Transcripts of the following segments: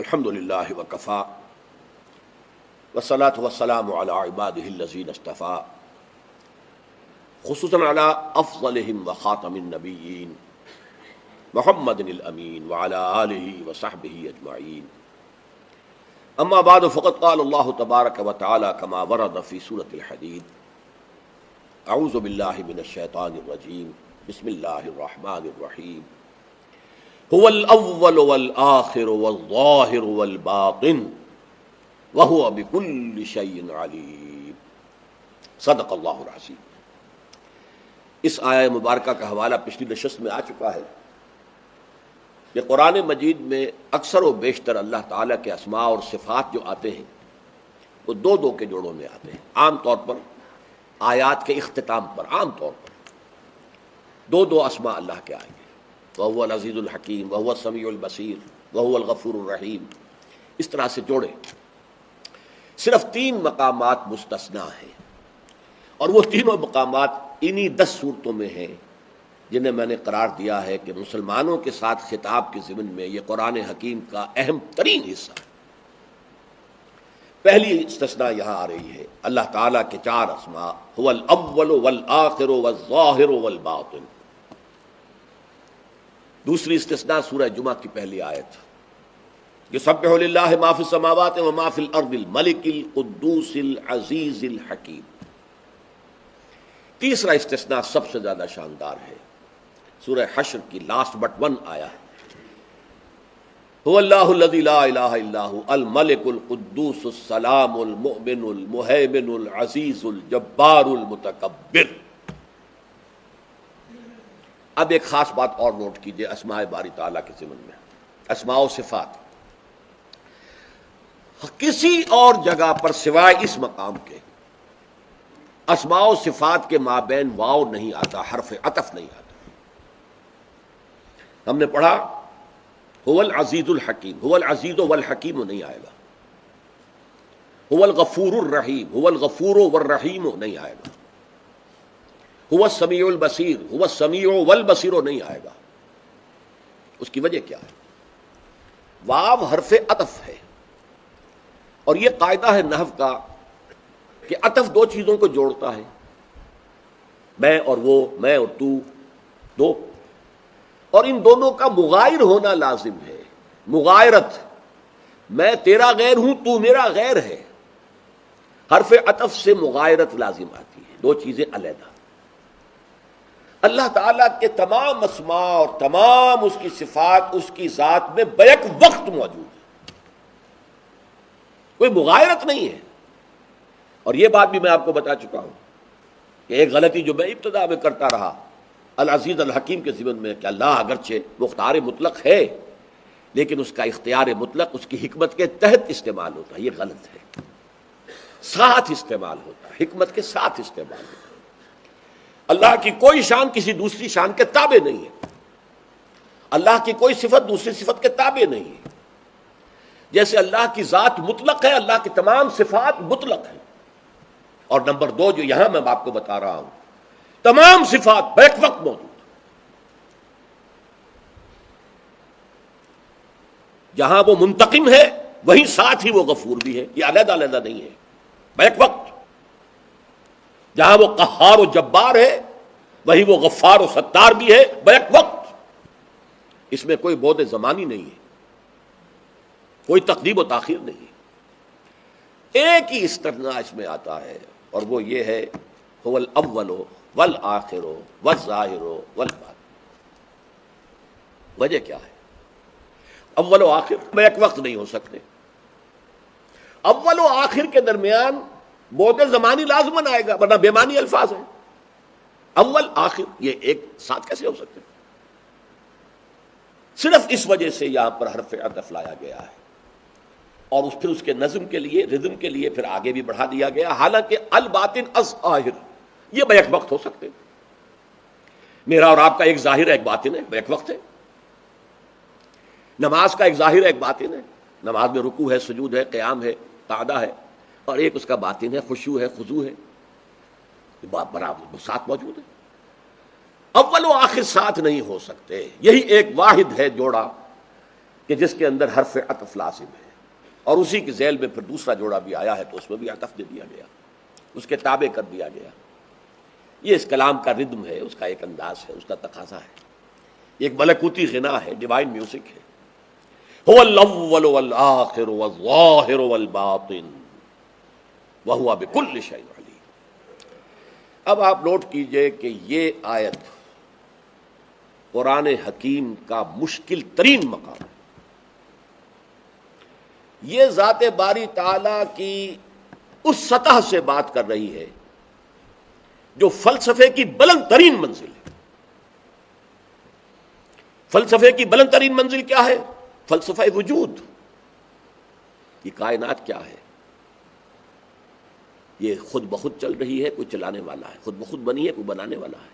الحمد للہ وکفا والصلاة والسلام علی عبادہ الذین اصطفیٰ خصوصاً علی افضلہم وخاتم النبیین محمد الامین وعلی آلہ وصحبہ اجمعین اما بعد فقد قال اللہ تبارک وتعالی کما ورد فی سورۃ الحدید اعوذ باللہ من الشیطان الرجیم بسم اللہ الرحمن الرحیم هو الاول والآخر والظاہر والباطن وهو بكل شيء علیم صدق اللہ العظیم۔ اس آیہ مبارکہ کا حوالہ پچھلی نشست میں آ چکا ہے کہ قرآن مجید میں اکثر و بیشتر اللہ تعالیٰ کے اسماء اور صفات جو آتے ہیں وہ دو دو کے جوڑوں میں آتے ہیں۔ عام طور پر آیات کے اختتام پر عام طور پر دو دو اسماء اللہ کے آئیں گے، وَهُوَ الْعَزِيزُ الْحَكِيمُ وَهُوَ السَّمِيعُ الْبَصِيرُ وَهُوَ الْغَفُورُ الرَّحِيمُ، اس طرح سے جوڑے۔ صرف 3 مقامات مستثنیٰ ہیں، اور وہ تینوں مقامات انہی 10 صورتوں میں ہیں جنہیں میں نے قرار دیا ہے کہ مسلمانوں کے ساتھ خطاب کے ضمن میں یہ قرآن حکیم کا اہم ترین حصہ ہے۔ پہلی استثناء یہاں آ رہی ہے، اللہ تعالیٰ کے 4 اسماء، هو الاول والآخر والظاہر والباطن۔ دوسری استثناء سورہ جمعہ کی پہلی آیت، یسبح للہ ما فی السماوات وما فی الارض الملک القدوس العزیز الحکیم۔ تیسرا استثناء سب سے زیادہ شاندار ہے، سورہ حشر کی لاسٹ بٹ 1 آیا ہے، هو اللہ الذی لا الہ الا هو الملک القدوس السلام المؤمن المہیمن العزیز الجبار المتکبر۔ اب ایک خاص بات اور نوٹ کیجئے اسماء باری تعالیٰ کے ضمن میں، اسماء و صفات کسی اور جگہ پر سوائے اس مقام کے اسماء و صفات کے مابین واو نہیں آتا، حرف عطف نہیں آتا۔ ہم نے پڑھا هو العزیز الحکیم، هو العزیز والحکیم نہیں آئے گا، هو الغفور الرحیم، هو الغفور والرحیم نہیں آئے گا، هو السمیع البصیر، هو السمیع والبصیر نہیں آئے گا۔ اس کی وجہ کیا ہے؟ واو حرف عطف ہے، اور یہ قاعدہ ہے نحو کا کہ عطف 2 چیزوں کو جوڑتا ہے، میں اور وہ، میں اور تو، دو، اور ان دونوں کا مغائر ہونا لازم ہے۔ مغائرت، میں تیرا غیر ہوں، تو میرا غیر ہے، حرف عطف سے مغائرت لازم آتی ہے، 2 چیزیں علیحدہ۔ اللہ تعالیٰ کے تمام اسماء اور تمام اس کی صفات اس کی ذات میں بیک وقت موجود ہے، کوئی مغائرت نہیں ہے۔ اور یہ بات بھی میں آپ کو بتا چکا ہوں کہ ایک غلطی جو میں ابتدا میں کرتا رہا العزیز الحکیم کے ضمن میں، کہ اللہ اگرچہ مختار مطلق ہے لیکن اس کا اختیار مطلق اس کی حکمت کے تحت استعمال ہوتا ہے، یہ غلط ہے۔ ساتھ استعمال ہوتا ہے، حکمت کے ساتھ استعمال ہوتا ہے۔ اللہ کی کوئی شان کسی دوسری شان کے تابع نہیں ہے، اللہ کی کوئی صفت دوسری صفت کے تابع نہیں ہے۔ جیسے اللہ کی ذات مطلق ہے، اللہ کی تمام صفات مطلق ہیں۔ اور نمبر 2 جو یہاں میں آپ کو بتا رہا ہوں، تمام صفات بیک وقت موجود، جہاں وہ منتقم ہے وہیں ساتھ ہی وہ غفور بھی ہے، یہ علیحدہ علیحدہ نہیں ہے، بیک وقت۔ جہاں وہ قہار و جبار ہے وہیں وہ غفار و ستار بھی ہے، بیک وقت۔ اس میں کوئی بعد زمانی نہیں ہے، کوئی تقدیم و تاخیر نہیں ہے۔ ایک ہی استثناء اس میں آتا ہے، اور وہ یہ ہے هو الاول والآخر والظاہر والباطن۔ وجہ کیا ہے؟ اول و آخر بیک وقت نہیں ہو سکتے، اول و آخر کے درمیان بعد زمانی لازماً آئے گا، ورنہ بے معنی الفاظ ہیں۔ اول آخر یہ ایک ساتھ کیسے ہو سکتے؟ صرف اس وجہ سے یہاں پر حرف عطف لایا گیا ہے، اور پھر اس کے نظم کے لیے، ردم کے لیے پھر آگے بھی بڑھا دیا گیا، حالانکہ الباطن الظاہر یہ بیک وقت ہو سکتے۔ میرا اور آپ کا ایک ظاہر ہے ایک باطن ہے، بیک وقت ہے۔ نماز کا ایک ظاہر ہے ایک باطن ہے، نماز میں رکوع ہے، سجود ہے، قیام ہے، قعدہ ہے، اور ایک اس کا باطن ہے، خشوع ہے، خضوع ہے، برابر ساتھ موجود ہے۔ اول و آخر ساتھ نہیں ہو سکتے، یہی ایک واحد ہے جوڑا کہ جس کے اندر حرف عطف لازم ہے، اور اسی کے ذیل میں پھر دوسرا جوڑا بھی آیا ہے تو اس میں بھی عطف دے دیا گیا، اس کے تابع کر دیا گیا۔ یہ اس کلام کا ردم ہے، اس کا ایک انداز ہے، اس کا تقاضا ہے، ایک ملکوتی غنا ہے، ڈیوائن میوزک ہے۔ هو الاول والآخر والظاہر والباطن وهو بكل شيء علیم۔ اب آپ نوٹ کیجئے کہ یہ آیت قرآن حکیم کا مشکل ترین مقام ہے۔ یہ ذات باری تعالی کی اس سطح سے بات کر رہی ہے جو فلسفے کی بلند ترین منزل ہے۔ فلسفے کی بلند ترین منزل کیا ہے؟ فلسفہ وجود۔ یہ کائنات کیا ہے؟ یہ خود بخود چل رہی ہے، کوئی چلانے والا ہے، خود بخود بنی ہے، کوئی بنانے والا ہے۔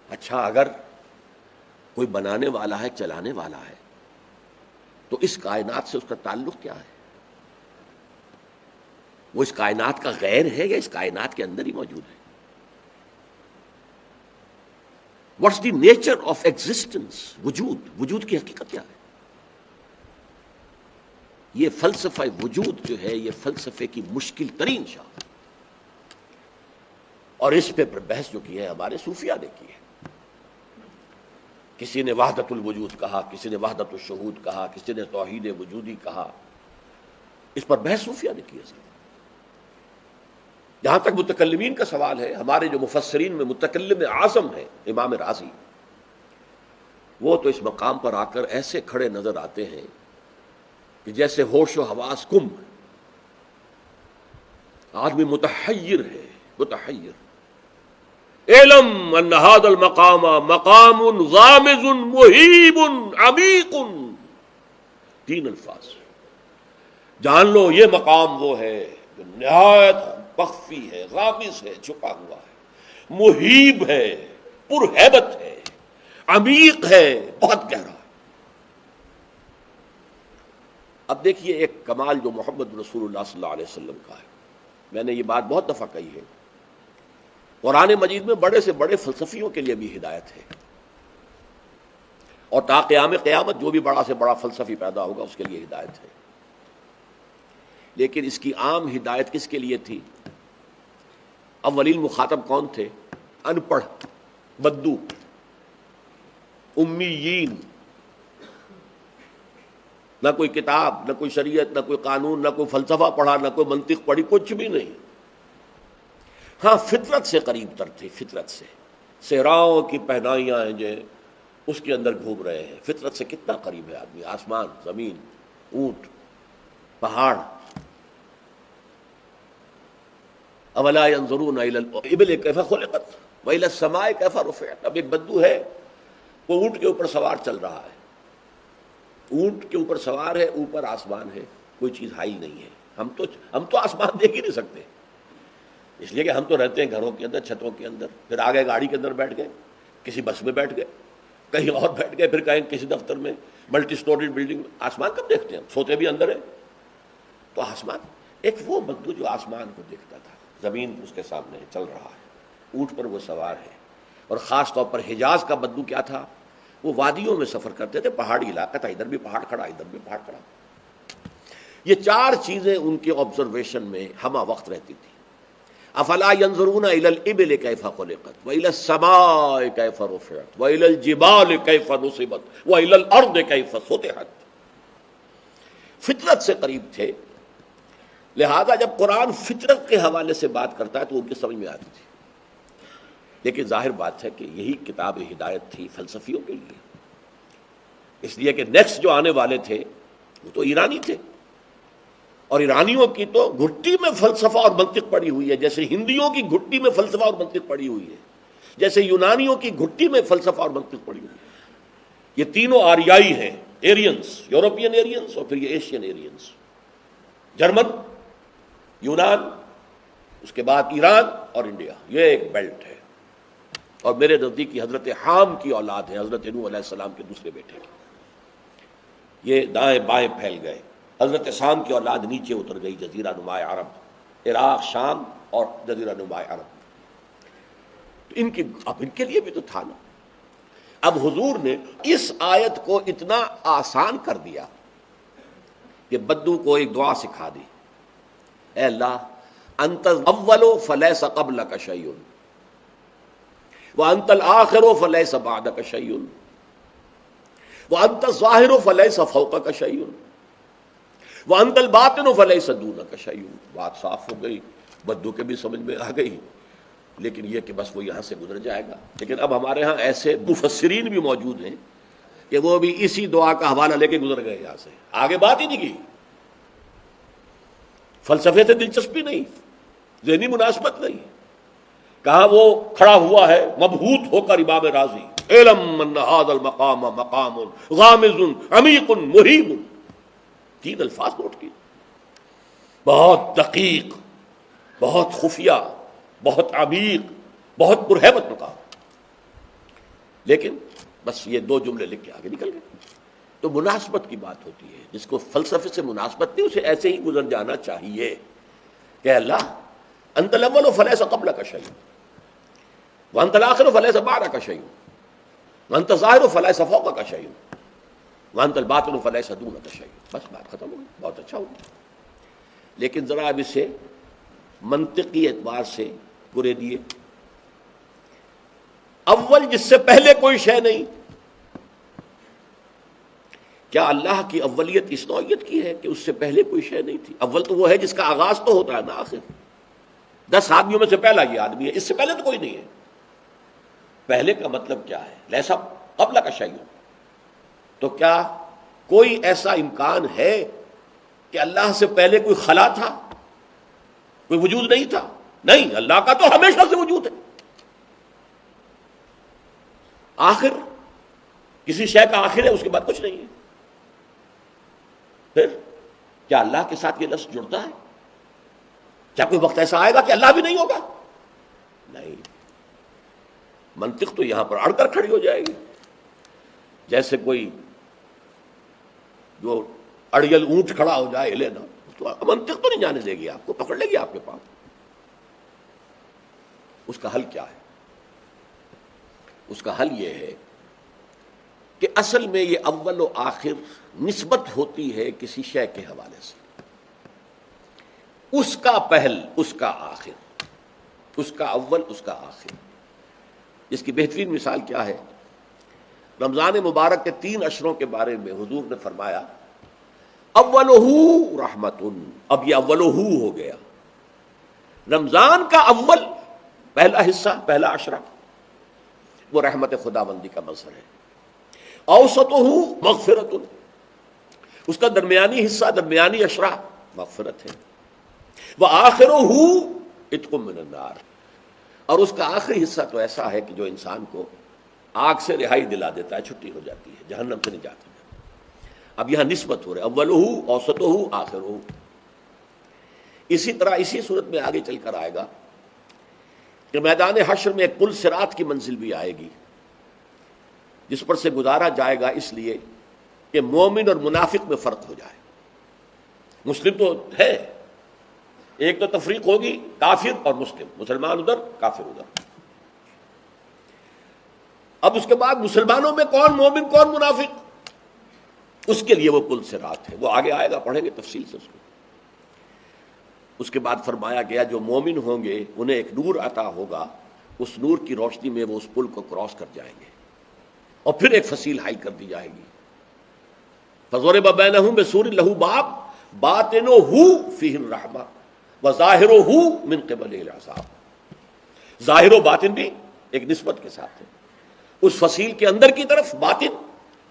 اچھا، اگر کوئی بنانے والا ہے، چلانے والا ہے، تو اس کائنات سے اس کا تعلق کیا ہے؟ وہ اس کائنات کا غیر ہے یا اس کائنات کے اندر ہی موجود ہے؟ What's the nature of existence? وجود کی حقیقت کیا ہے؟ یہ فلسفہ وجود جو ہے، یہ فلسفے کی مشکل ترین شاخ، اور اس پہ بحث جو کی ہے ہمارے صوفیاء نے کی ہے۔ کسی نے وحدت الوجود کہا، کسی نے وحدت الشہود کہا، کسی نے توحید وجودی کہا، اس پر بحث صوفیاء نے کی ہے۔ جہاں تک متکلمین کا سوال ہے، ہمارے جو مفسرین میں متکلم اعظم ہے امام رازی، وہ تو اس مقام پر آ کر ایسے کھڑے نظر آتے ہیں کہ جیسے ہوش و حواس گم، آدمی متحیر ہے، متحیر۔ اعلم ان هذا المقام مقام غامض محیب عمیق، 3 الفاظ۔ جان لو یہ مقام وہ ہے جو نہایت مخفی ہے، غامض ہے، چھپا ہوا ہے، محیب ہے، پرہیبت ہے، عمیق ہے، بہت گہرا ہے۔ اب دیکھیے ایک کمال جو محمد رسول اللہ صلی اللہ علیہ وسلم کا ہے، میں نے یہ بات بہت دفعہ کہی ہے، قرآن مجید میں بڑے سے بڑے فلسفیوں کے لیے بھی ہدایت ہے، اور تا قیام قیامت جو بھی بڑا سے بڑا فلسفی پیدا ہوگا اس کے لیے ہدایت ہے۔ لیکن اس کی عام ہدایت کس کے لیے تھی؟ اولین مخاطب کون تھے؟ ان پڑھ، بدو، امیین، نہ کوئی کتاب، نہ کوئی شریعت، نہ کوئی قانون، نہ کوئی فلسفہ پڑھا، نہ کوئی منطق پڑھی، کچھ بھی نہیں۔ ہاں، فطرت سے قریب تر تھے، فطرت سے، صحراؤں کی پہنائیاں ہیں جو اس کے اندر گھوم رہے ہیں۔ فطرت سے کتنا قریب ہے آدمی؟ آسمان، زمین، اونٹ، پہاڑ۔ اولا ينظرون الى الابل كيف خلقت والى السماء كيف رفعت۔ اب ایک بدو ہے، وہ اونٹ کے اوپر سوار چل رہا ہے، اونٹ کے اوپر سوار ہے، اوپر آسمان ہے، کوئی چیز حائل نہیں ہے۔ ہم تو آسمان دیکھ ہی نہیں سکتے، اس لیے کہ ہم تو رہتے ہیں گھروں کے اندر، چھتوں کے اندر، پھر آگے گاڑی کے اندر بیٹھ گئے، کسی بس میں بیٹھ گئے، کہیں اور بیٹھ گئے، پھر کہیں کسی دفتر میں، ملٹی سٹوریڈ بلڈنگ میں۔ آسمان کب دیکھتے ہیں؟ سوتے بھی اندر ہیں۔ تو آسمان، ایک وہ بدو جو آسمان کو دیکھتا تھا، زمین اس کے سامنے چل رہا ہے، اونٹ پر وہ سوار ہے۔ اور خاص طور پر حجاز کا بدو کیا تھا؟ وہ وادیوں میں سفر کرتے تھے، پہاڑی علاقہ تھا، ادھر بھی پہاڑ کھڑا، ادھر بھی پہاڑ کھڑا۔ یہ 4 چیزیں ان کے آبزرویشن میں ہمہ وقت رہتی تھی۔ افلا ينظرون الى الابل كيف خلقت والى السماء كيف رفعت والى الجبال كيف نصبت والى الارض كيف سطحت۔ فطرت سے قریب تھے، لہذا جب قرآن فطرت کے حوالے سے بات کرتا ہے تو ان کی سمجھ میں آتی تھی۔ لیکن ظاہر بات ہے کہ یہی کتاب ہدایت تھی فلسفیوں کے لیے، اس لیے کہ نیکسٹ جو آنے والے تھے وہ تو ایرانی تھے، اور ایرانیوں کی تو گھٹی میں فلسفہ اور منطق پڑی ہوئی ہے، جیسے ہندیوں کی گھٹی میں فلسفہ اور منطق پڑی ہوئی ہے، جیسے یونانیوں کی گھٹی میں فلسفہ اور منطق پڑی ہوئی ہے۔ یہ تینوں آریائی ہیں، ایرینز، یورپین ایرینز، اور پھر یہ ایشین ایرینز، جرمن، یونان، اس کے بعد ایران اور انڈیا، یہ ایک بیلٹ ہے۔ اور میرے نزدیک کی حضرت حام کی اولاد ہے، حضرت نوح علیہ السلام کے دوسرے بیٹے کی۔ یہ دائیں بائیں پھیل گئے۔ حضرت سام کی اولاد نیچے اتر گئی، جزیرہ نما عرب، عراق، شام اور جزیرہ نما عرب۔ تو اب ان کے لیے بھی تو تھا نا۔ اب حضور نے اس آیت کو اتنا آسان کر دیا کہ بدو کو ایک دعا سکھا دی، اے اللہ انت الاول فلیس قبلک شیء وانت الآخر فلیس بعدک شیء وانت الظاہر فلیس فوقک شیء وانت الباطن فلیس دونک شیء۔ بات صاف ہو گئی، بدو کے بھی سمجھ میں آ گئی، لیکن یہ کہ بس وہ یہاں سے گزر جائے گا۔ لیکن اب ہمارے ہاں ایسے مفسرین بھی موجود ہیں کہ وہ بھی اسی دعا کا حوالہ لے کے گزر گئے یہاں سے، آگے بات ہی نہیں کی، فلسفے سے دلچسپی نہیں، ذہنی مناسبت نہیں، کہاں وہ کھڑا ہوا ہے مبہوت ہو کر امام راضی، علم ان ھذا المقام مقام غامض عمیق مہیب، 3 الفاظ نوٹ کیے، بہت دقیق، بہت خفیہ، بہت عمیق، بہت پرہیبت مقام، لیکن بس یہ 2 جملے لکھ کے آگے نکل گئے۔ تو مناسبت کی بات ہوتی ہے، جس کو فلسفے سے مناسبت نہیں اسے ایسے ہی گزر جانا چاہیے کہ اللہ انت الاول فلیس قبلک شیء وانت الآخر فلیس بعدک شیء وانت الظاہر فلیس فوقک شیء وانت الباطن فلیس دونک شیء، بس بات ختم ہو گئی، بہت اچھا ہوا۔ لیکن ذرا اب اسے منطقی اعتبار سے پورے دیے، اول جس سے پہلے کوئی شے نہیں، کیا اللہ کی اولیت اس نوعیت کی ہے کہ اس سے پہلے کوئی شے نہیں تھی؟ اول تو وہ ہے جس کا آغاز تو ہوتا ہے نا، آخر 10 آدمیوں میں سے پہلا یہ آدمی ہے، اس سے پہلے تو کوئی نہیں ہے۔ پہلے کا مطلب کیا ہے؟ لیسا قبل کا شیء، تو کیا کوئی ایسا امکان ہے کہ اللہ سے پہلے کوئی خلا تھا، کوئی وجود نہیں تھا؟ نہیں، اللہ کا تو ہمیشہ سے وجود ہے۔ آخر کسی شے کا آخر ہے، اس کے بعد کچھ نہیں ہے۔ پھر کیا اللہ کے ساتھ یہ لفظ جڑتا ہے؟ کیا کوئی وقت ایسا آئے گا کہ اللہ بھی نہیں ہوگا؟ نہیں، منطق تو یہاں پر اڑ کر کھڑی ہو جائے گی، جیسے کوئی جو اڑیل اونٹ کھڑا ہو جائے ہلے نا، تو منطق تو نہیں جانے دے گی، آپ کو پکڑ لے گی آپ کے پاس۔ اس کا حل کیا ہے؟ اس کا حل یہ ہے کہ اصل میں یہ اول و آخر نسبت ہوتی ہے کسی شے کے حوالے سے، اس کا پہل، اس کا آخر، اس کا اول، اس کا آخر۔ اس کی بہترین مثال کیا ہے؟ رمضان مبارک کے 3 اشروں کے بارے میں حضور نے فرمایا اولہ رحمت، اب یہ اولہ ہو گیا۔ رمضان کا اول، پہلا حصہ، پہلا عشرہ، وہ رحمت خداوندی کا مظہر ہے۔ اوسطہ مغفرت، اس کا درمیانی حصہ، درمیانی عشرہ مغفرت ہے۔ وآخرہ عتق من النار، اور اس کا آخری حصہ تو ایسا ہے کہ جو انسان کو آگ سے رہائی دلا دیتا ہے، چھٹی ہو جاتی ہے، جہنم سے نجات ہو جاتی ہے۔ اب یہاں نسبت ہو رہی ہے، اولہ، اوسطہ، آخرہ۔ اسی طرح اسی صورت میں آگے چل کر آئے گا کہ میدان حشر میں ایک پل صراط کی منزل بھی آئے گی، جس پر سے گزارا جائے گا، اس لیے کہ مومن اور منافق میں فرق ہو جائے۔ مسلم تو ہے، ایک تو تفریق ہوگی کافر اور مسلم، مسلمان ادھر، کافر ادھر۔ اب اس کے بعد مسلمانوں میں کون مومن کون منافق، اس کے لیے وہ پل صراط ہے، وہ آگے آئے گا، پڑھیں گے تفصیل سے اس کو۔ اس کے بعد فرمایا گیا جو مومن ہوں گے انہیں ایک نور عطا ہوگا، اس نور کی روشنی میں وہ اس پل کو کراس کر جائیں گے، اور پھر ایک فصیل حائل کر دی جائے گی۔ فضرب بینہم بسور لہ باب باطنہ فیہ الرحمہ وظاہرہ من قبلہ العذاب، ظاہر و باطن بھی ایک نسبت کے ساتھ ہے۔ اس فصیل کے اندر کی طرف باطن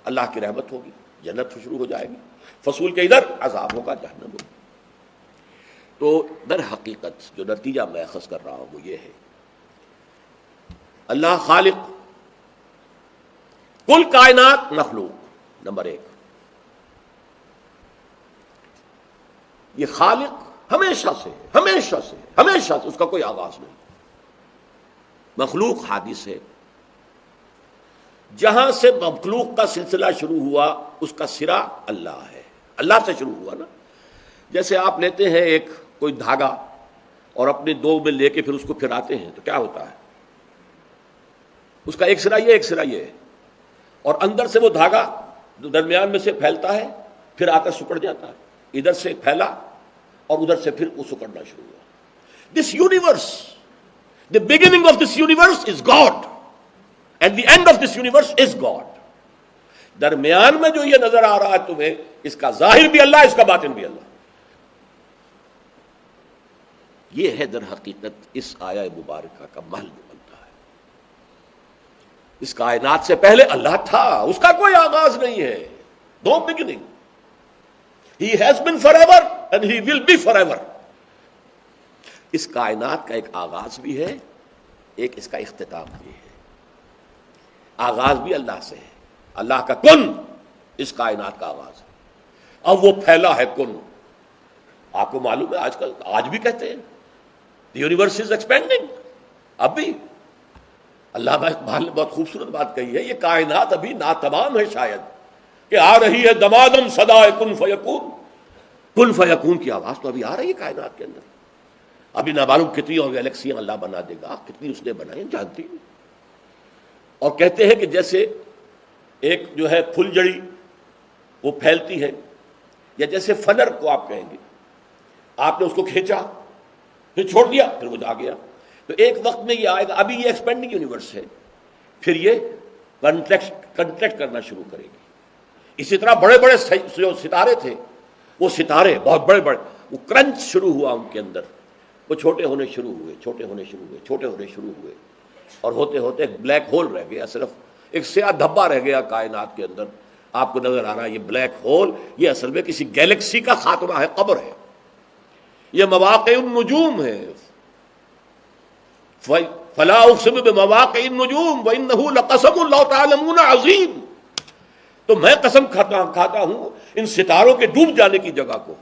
اللہ کی رحمت ہوگی، جنت شروع ہو جائے گی، فصول کے ادھر عذاب ہوگا، جہنم ہوگی۔ تو در حقیقت جو نتیجہ میں اخذ کر رہا ہوں وہ یہ ہے، اللہ خالق، کل کائنات مخلوق، نمبر 1، یہ خالق ہمیشہ سے، ہمیشہ سے، ہمیشہ سے، اس کا کوئی آغاز نہیں۔ مخلوق حادث ہے، جہاں سے مخلوق کا سلسلہ شروع ہوا اس کا سرا اللہ ہے، اللہ سے شروع ہوا نا۔ جیسے آپ لیتے ہیں ایک کوئی دھاگا اور اپنے 2 میں لے کے پھر اس کو پھراتے ہیں تو کیا ہوتا ہے؟ اس کا ایک سرا یہ، ایک سرا یہ ہے، اور اندر سے وہ دھاگا درمیان میں سے پھیلتا ہے، پھر آ کر سکڑ جاتا ہے، ادھر سے پھیلا اور ادھر سے پھر وہ سکڑنا شروع ہوا۔ This universe, the beginning of this universe is God and the end of this universe is God۔ درمیان میں جو یہ نظر آ رہا ہے تمہیں، اس کا ظاہر بھی اللہ، اس کا باطن بھی اللہ۔ یہ ہے در حقیقت اس آیہ مبارکہ کا محل بنتا ہے۔ اس کائنات سے پہلے اللہ تھا، اس کا کوئی آغاز نہیں ہے، no beginning۔ He has been forever and he will be forever۔ اس کائنات کا ایک آغاز بھی ہے، ایک اس کا اختتام بھی ہے۔ آغاز بھی اللہ سے ہے، اللہ کا کن اس کائنات کا آغاز ہے، اب وہ پھیلا ہے کن۔ آپ کو معلوم ہے آج بھی کہتے ہیں the universe is expanding۔ اب بھی علامہ اقبال نے بہت خوبصورت بات کہی ہے، یہ کائنات ابھی ناتمام ہے شاید، کہ آ رہی ہے دمادم صدائے کن فیکون۔ کن فیکون کی آواز تو ابھی آ رہی ہے کائنات کے اندر، ابھی نہ معلوم کتنی اور گیلیکسیاں اللہ بنا دے گا، کتنی اس نے بنائی جانتی نہیں۔ اور کہتے ہیں کہ جیسے ایک جو ہے پھل جڑی وہ پھیلتی ہے، یا جیسے فنر کو آپ کہیں گے، آپ نے اس کو کھینچا پھر چھوڑ دیا پھر وہ جا گیا، تو ایک وقت میں یہ آئے گا، ابھی یہ ایکسپینڈنگ یونیورس ہے، پھر یہ کنٹریکٹ کرنا شروع کرے گی۔ اسی طرح بڑے بڑے جو ستارے تھے، وہ ستارے بہت بڑے بڑے، وہ کرنچ شروع ہوا ان کے اندر، وہ چھوٹے ہونے شروع ہوئے، چھوٹے ہونے شروع ہوئے، چھوٹے ہونے شروع ہوئے، اور ہوتے ہوتے ایک بلیک ہول رہ گیا، صرف ایک سیاہ دھبا رہ گیا کائنات کے اندر۔ آپ کو نظر آ رہا ہے یہ بلیک ہول، یہ اصل میں کسی گیلیکسی کا خاتمہ ہے، قبر ہے، یہ مواقع النجوم ہے۔ فلا اقسم بمواقع النجوم وانه لقسم لو تعلمون عظیم۔ تو میں قسم کھاتا ہوں ان ستاروں کے ڈوب جانے کی جگہ کو،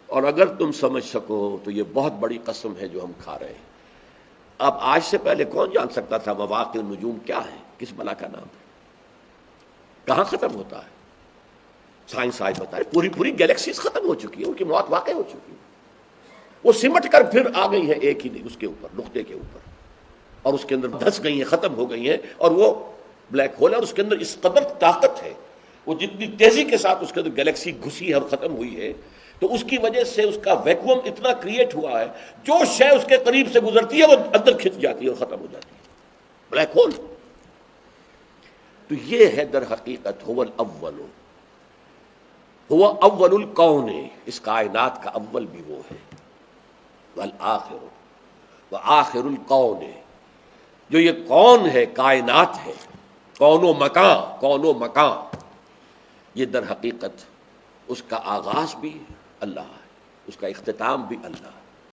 اور اگر تم سمجھ سکو تو یہ بہت بڑی قسم ہے جو ہم کھا رہے ہیں۔ اب آج سے پہلے کون جان سکتا تھا مواقع النجوم کیا ہے، کس بلا کا نام ہے، کہاں ختم ہوتا ہے؟ سائنس آج بتا رہی پوری گیلیکسیز ختم ہو چکی ہے، ان کی موت واقع ہو چکی ہے، وہ سمٹ کر پھر آ گئی ہے ایک ہی نہیں اس کے اوپر، نقطے کے اوپر، اور اس کے اندر دھس گئی ہیں، ختم ہو گئی ہیں، اور وہ بلیک ہول ہے، اور اس کے اندر اس قدر طاقت ہے، وہ جتنی تیزی کے ساتھ اس کے اندر گیلیکسی گھسی ہے اور ختم ہوئی ہے، تو اس کی وجہ سے اس کا ویکوم اتنا کریٹ ہوا ہے، جو شے اس کے قریب سے گزرتی ہے وہ اندر کھنچ جاتی ہے اور ختم ہو جاتی ہے، بلیک ہول۔ تو یہ ہے در حقیقت هو الاول، هو اول الکون، اس کائنات کا اول بھی وہ ہے، والآخر وآخر الکون، جو یہ کون ہے، کائنات ہے، کون و مکان، یہ در حقیقت اس کا آغاز بھی اللہ ہے، اس کا اختتام بھی اللہ ہے۔